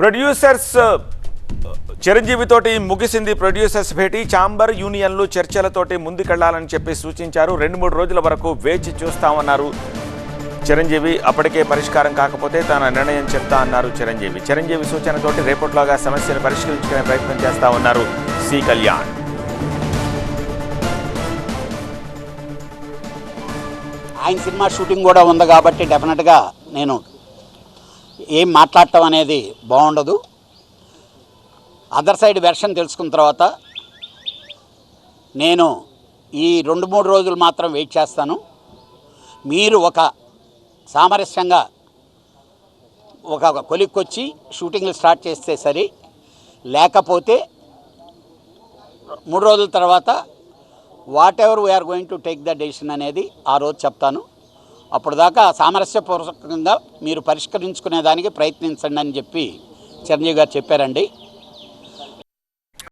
Producers చిరంజీవితోటి ముగిసింది producers భేటీ. Chamber యూనియన్లు చర్చలతోటి ముందుకెళ్లాలని చెప్పి సూచించారు. 2-3 రోజుల వరకు వేచి చూస్తామన్నారు చిరంజీవి. అప్పటికే పరిష్కారం కాకపోతే తన నిర్ణయం చెప్తా అన్నారు చిరంజీవి సూచనతోటి రేపటిలోగా సమస్యను పరిష్కరించుకునే ప్రయత్నం చేస్తా ఉన్నారు సి కళ్యాణ్. ఆయన సినిమా షూటింగ్ కూడా ఉంది కాబట్టి డెఫినెట్గా నేను ఏం మాట్లాడటం అనేది బాగుండదు. అదర్ సైడ్ వెర్షన్ తెలుసుకున్న తర్వాత నేను ఈ 2-3 రోజులు మాత్రం వెయిట్ చేస్తాను. మీరు ఒక సామరస్యంగా ఒక కొలిక్కొచ్చి షూటింగ్లు స్టార్ట్ చేస్తే సరి, లేకపోతే 3 రోజుల తర్వాత whatever we are going to take the decision అనేది ఆ రోజు చెప్తాను. అప్పుడు దాకా సామరస్యపూర్వకంగా మీరు పరిష్కరించుకునేదానికి ప్రయత్నించండి అని చెప్పి చిరంజీవి గారు చెప్పారండి.